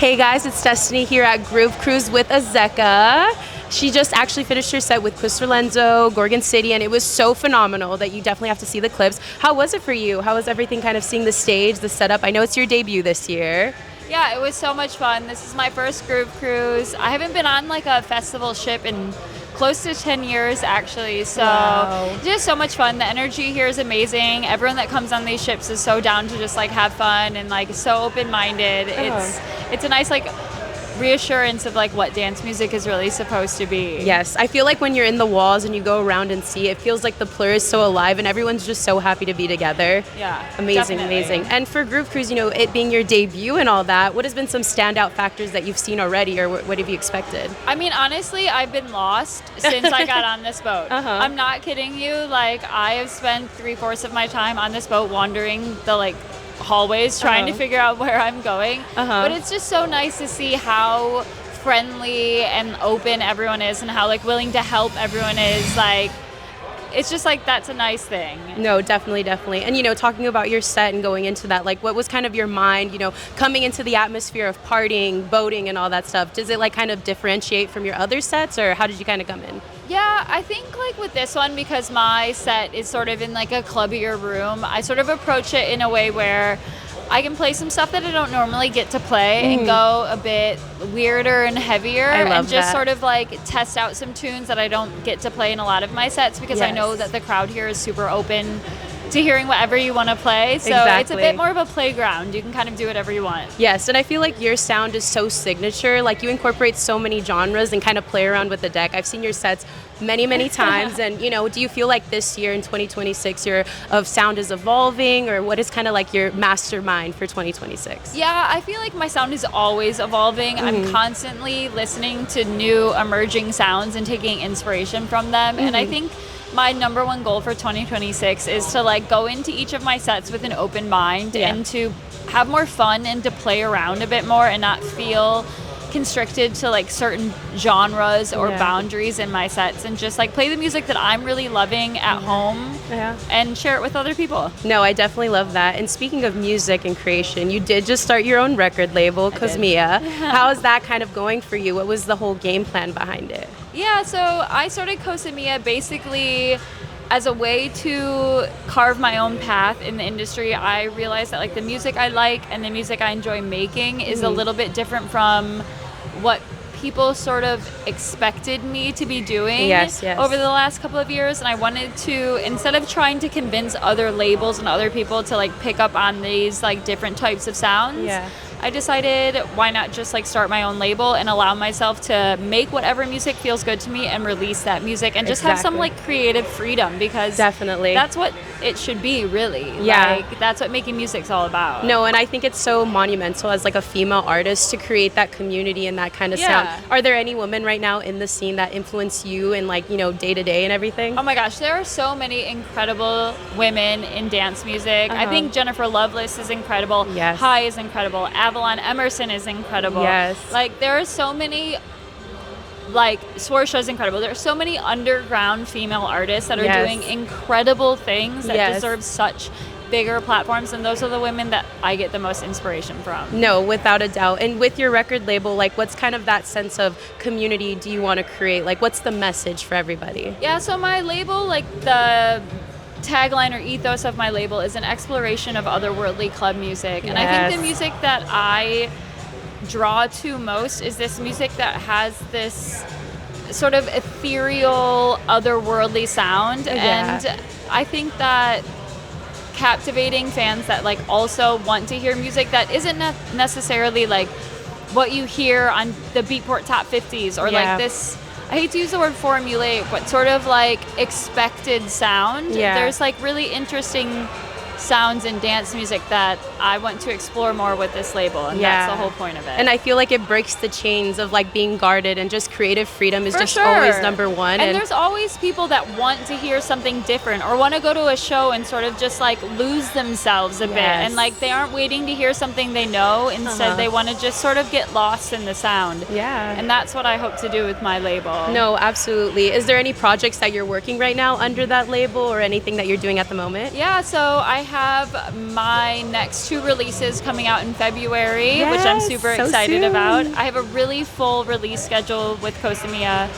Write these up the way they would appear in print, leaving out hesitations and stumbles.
Hey guys, it's Destiny here at Groove Cruise with Azzecca. She just actually finished her set with Chris Lorenzo, Gorgon City, and it was so phenomenal that you definitely have to see the clips. How was it for you? How was everything kind of seeing the stage, the setup? I know it's your debut this year. Yeah, it was so much fun. This is my first Groove Cruise. I haven't been on like a festival ship in close to 10 years actually, so Wow. It's just so much fun. The energy here is amazing. Everyone that comes on these ships is so down to just like have fun and like so open-minded. It's a nice like reassurance of like what dance music is really supposed to be. Yes, I feel like when you're in the walls and you go around and see, it feels like the Plur is so alive and everyone's just so happy to be together. Yeah, Amazing, definitely. amazing. And for Groove Cruise, you know, it being your debut and all that, what has been some standout factors that you've seen already, or what have you expected? I mean, honestly, I've been lost since I got on this boat. I'm not kidding you. Like, I have spent 3/4 of my time on this boat wandering the like hallways trying to figure out where I'm going. But it's just so nice to see how friendly and open everyone is and how like willing to help everyone is. Like, it's just like that's a nice thing. No, definitely, definitely. And, you know, talking about your set and going into that, like, what was kind of your mind, you know, coming into the atmosphere of partying, boating, and all that stuff? Does it, like, kind of differentiate from your other sets, or how did you kind of come in? Yeah, I think like with this one, because my set is sort of in like a clubbier room, I sort of approach it in a way where I can play some stuff that I don't normally get to play and go a bit weirder and heavier and just that. sort of like test out some tunes that I don't get to play in a lot of my sets because I know that the crowd here is super open to hearing whatever you want to play. So it's a bit more of a playground. You can kind of do whatever you want. Yes, and I feel like your sound is so signature. Like, you incorporate so many genres and kind of play around with the deck. I've seen your sets many, many times. And, you know, do you feel like this year in 2026 your sound is evolving, or what is kind of like your mastermind for 2026? Yeah, I feel like my sound is always evolving. I'm constantly listening to new emerging sounds and taking inspiration from them. And I think my number one goal for 2026 is to like go into each of my sets with an open mind and to have more fun and to play around a bit more and not feel constricted to like certain genres or boundaries in my sets, and just like play the music that I'm really loving at home and share it with other people. No, I definitely love that. And speaking of music and creation, you did just start your own record label, Cosimea. How is that kind of going for you? What was the whole game plan behind it? Yeah, so I started Cosimea basically as a way to carve my own path in the industry. I realized that like the music I like and the music I enjoy making is a little bit different from what people sort of expected me to be doing over the last couple of years. And I wanted to, instead of trying to convince other labels and other people to like pick up on these like different types of sounds, I decided why not just like start my own label and allow myself to make whatever music feels good to me and release that music and just have some like creative freedom, because that's what it should be, really. Like, that's what making music's all about. No, and I think it's so monumental as like a female artist to create that community and that kind of sound. Are there any women right now in the scene that influence you in like, you know, day to day and everything? Oh my gosh, there are so many incredible women in dance music. I think Jennifer Lovelace is incredible. Hi is incredible. Avalon Emerson is incredible. Like, there are so many, like, Swarsha is incredible. There are so many underground female artists that are doing incredible things that deserve such bigger platforms, and those are the women that I get the most inspiration from. No, without a doubt. And with your record label, like, what's kind of that sense of community do you want to create? Like, what's the message for everybody? Yeah, so my label, like, the tagline or ethos of my label is an exploration of otherworldly club music. And I think the music that I draw to most is this music that has this sort of ethereal, otherworldly sound. And I think that captivating fans that like also want to hear music that isn't necessarily like what you hear on the Beatport Top 50s or like this, I hate to use the word formulaic, but sort of like expected sound. There's like really interesting sounds in dance music that I want to explore more with this label, and that's the whole point of it. And I feel like it breaks the chains of like being guarded, and just creative freedom is just always number one. And there's always people that want to hear something different or want to go to a show and sort of just like lose themselves a bit, and like they aren't waiting to hear something they know. Instead they want to just sort of get lost in the sound. And that's what I hope to do with my label. No, absolutely. Is there any projects that you're working right now under that label, or anything that you're doing at the moment? Yeah, so I have my next 2 releases coming out in February, which I'm super excited about. I have a really full release schedule with Cosimea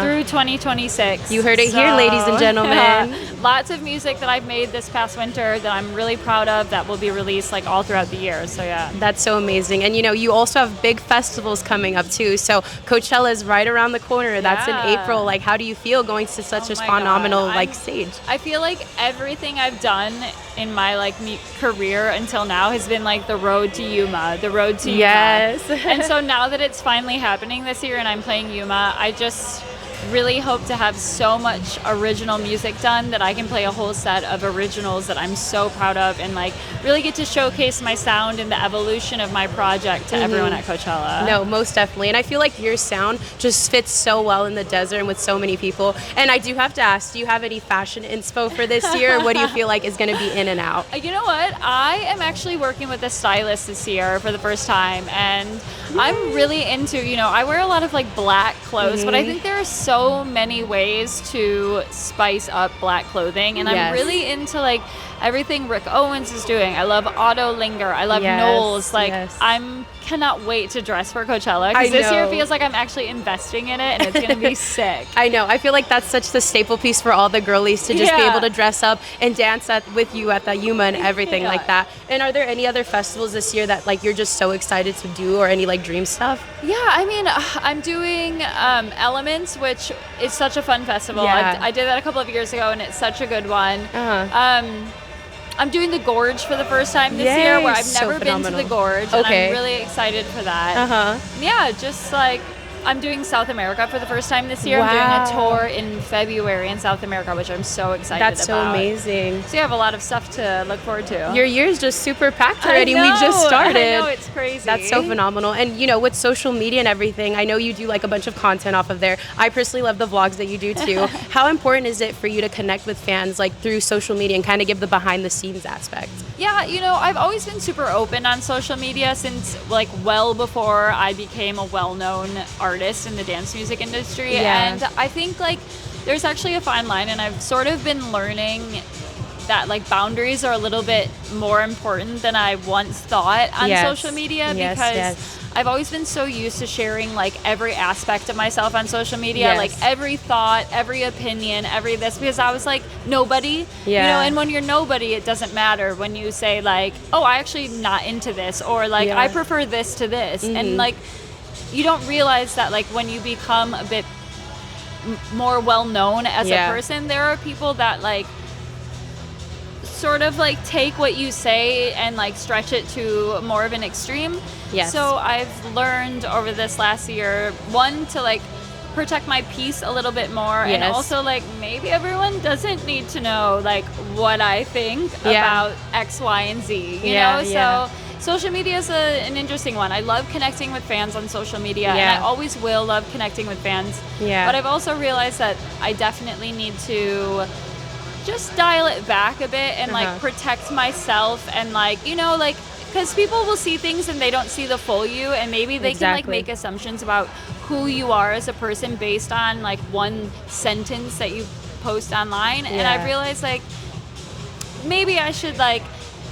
through 2026. You heard it here, ladies and gentlemen. Lots of music that I've made this past winter that I'm really proud of that will be released like all throughout the year. So yeah. That's so amazing. And you know, you also have big festivals coming up too. So Coachella is right around the corner. That's in April. Like, how do you feel going to such a phenomenal like stage? I feel like everything I've done in my like career until now has been like the road to Yuma, the road to Yuma. And so now that it's finally happening this year and I'm playing Yuma, I just really hope to have so much original music done that I can play a whole set of originals that I'm so proud of and like really get to showcase my sound and the evolution of my project to everyone at Coachella. No, most definitely. And I feel like your sound just fits so well in the desert and with so many people. And I do have to ask, do you have any fashion inspo for this year? Or what do you feel like is going to be in and out? You know what? I am actually working with a stylist this year for the first time, and I'm really into, you know, I wear a lot of like black clothes, but I think there are so many ways to spice up black clothing, and I'm really into like everything Rick Owens is doing. I love Auto Linger. I love Knowles. Like I'm cannot wait to dress for Coachella because this year feels like I'm actually investing in it and it's going to be sick. I know. I feel like that's such the staple piece for all the girlies to just be able to dress up and dance with you at the Yuma and everything like that. And are there any other festivals this year that like you're just so excited to do, or any like dream stuff? Yeah, I mean, I'm doing Elements, which is such a fun festival. I did that a couple of years ago and it's such a good one. I'm doing the Gorge for the first time this year, where I've never been to the Gorge, and I'm really excited for that. Yeah, just like I'm doing South America for the first time this year. I'm doing a tour in February in South America, which I'm so excited about. That's so amazing. So you have a lot of stuff to look forward to. Your year's just super packed already. We just started. I know, it's crazy. That's so phenomenal. And you know, with social media and everything, I know you do like a bunch of content off of there. I personally love the vlogs that you do too. How important is it for you to connect with fans like through social media and kind of give the behind the scenes aspect? Yeah, you know, I've always been super open on social media since like well before I became a well-known artist in the dance music industry. And I think like there's actually a fine line, and I've sort of been learning that like boundaries are a little bit more important than I once thought on social media, because I've always been so used to sharing like every aspect of myself on social media, like every thought, every opinion, every this, because I was like nobody, you know, and when you're nobody, it doesn't matter when you say like, oh, I actually not into this, or like I prefer this to this, and like you don't realize that like when you become a bit more well known as a person, there are people that like sort of like take what you say and like stretch it to more of an extreme. So I've learned over this last year, one, to like protect my peace a little bit more, and also like maybe everyone doesn't need to know like what I think about X, Y, and Z, you know? So social media is an interesting one. I love connecting with fans on social media, and I always will love connecting with fans. But I've also realized that I definitely need to just dial it back a bit and like protect myself, and like, you know, like, because people will see things and they don't see the full you, and maybe they can like make assumptions about who you are as a person based on like one sentence that you post online. And I realized like maybe I should like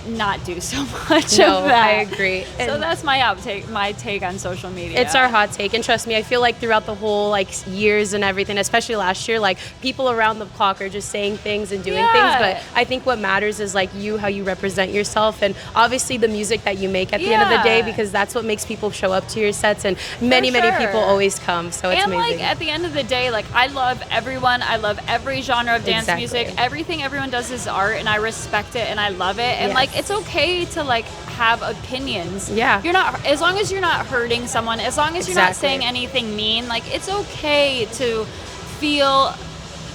not do so much of that. I agree. So that's my take on social media. It's our hot take, and trust me, I feel like throughout the whole like years and everything, especially last year, like people around the clock are just saying things and doing things, but I think what matters is like how you represent yourself, and obviously the music that you make at the end of the day, because that's what makes people show up to your sets, and many people always come, so it's amazing. And like at the end of the day, like I love everyone, I love every genre of dance music, everything everyone does is art, and I respect it and I love it, and like it's okay to like have opinions. You're not, as long as you're not hurting someone, as long as you're not saying anything mean, like it's okay to feel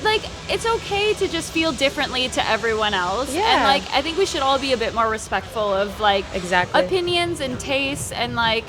like, it's okay to just feel differently to everyone else. And like I think we should all be a bit more respectful of like opinions and tastes, and like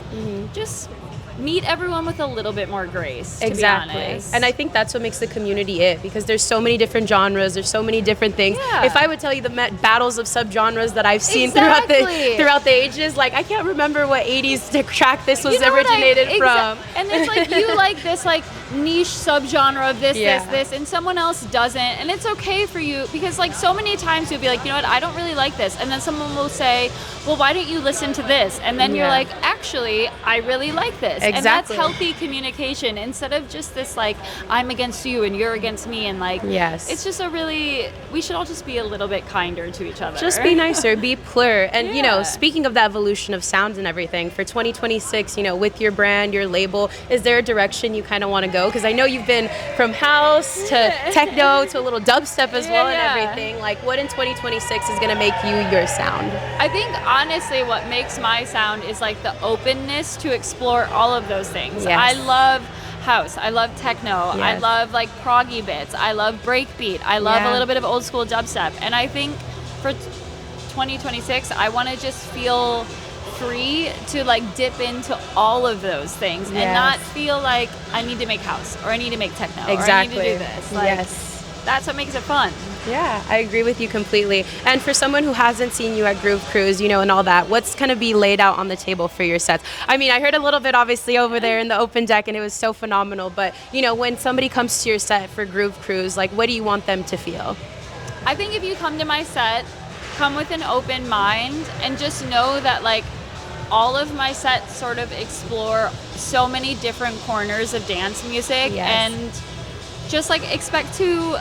just meet everyone with a little bit more grace, to be honest. And I think that's what makes the community it, because there's so many different genres, there's so many different things. Yeah. If I would tell you the battles of subgenres that I've seen Exactly. throughout the ages, like I can't remember what 80s track this was You know what originated from. And it's like you like this like niche subgenre of this, Yeah. this, and someone else doesn't, and it's okay for you, because like so many times you'll be like, you know what, I don't really like this, and then someone will say, well, why don't you listen to this? And then you're Yeah. like, actually, I really like this. Exactly. And that's healthy communication, instead of just this like, I'm against you and you're against me, and like, Yes. it's just we should all just be a little bit kinder to each other. Just be nicer, be plur. And, you know, Yeah. speaking of the evolution of sounds and everything, for 2026, you know, with your brand, your label, is there a direction you kind of want to go? Because I know you've been from house to techno to a little dubstep as well and Yeah. everything. Like, what in 2026 is going to make you your sound? I think honestly what makes my sound is like the openness to explore all of those things. Yes. I love house, I love techno, I Yes. love like proggy bits, I love breakbeat, I love a Yeah. little bit of old school dubstep. And I think for 2026 I want to just feel free to like dip into all of those things and Yes. not feel like I need to make house or I need to make techno Exactly. or I need to do this. Like, Yes. that's what makes it fun. Yeah, I agree with you completely. And for someone who hasn't seen you at Groove Cruise, you know, and all that, what's going to be laid out on the table for your sets? I mean, I heard a little bit obviously over there in the open deck and it was so phenomenal, but you know, when somebody comes to your set for Groove Cruise, like what do you want them to feel? I think if you come to my set, come with an open mind and just know that like all of my sets sort of explore so many different corners of dance music. Yes. And just like expect to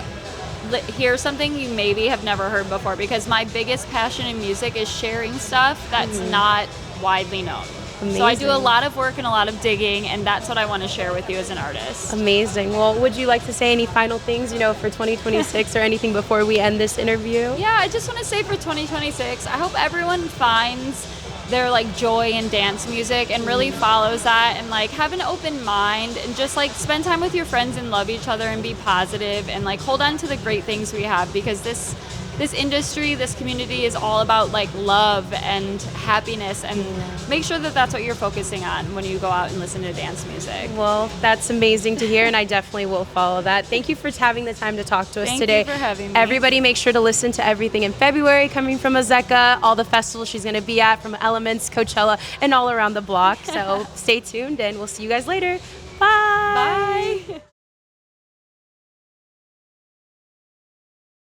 hear something you maybe have never heard before, because my biggest passion in music is sharing stuff that's not widely known. So I do a Amazing. lot of work and a lot of digging, and that's what I want to share with you as an artist. Amazing. Well, would you like to say any final things, you know, for 2026 or anything before we end this interview? Yeah, I just want to say for 2026, I hope everyone finds their like joy in dance music and really follows that, and like have an open mind and just like spend time with your friends and love each other and be positive and like hold on to the great things we have, because this industry, this community is all about like love and happiness, and make sure that that's what you're focusing on when you go out and listen to dance music. Well, that's amazing to hear, and I definitely will follow that. Thank you for having the time to talk to us Thank today. you for having me. Everybody make sure to listen to everything in February coming from Azzecca, all the festivals she's going to be at, from Elements, Coachella, and all around the block. So stay tuned, and we'll see you guys later. Bye. Bye.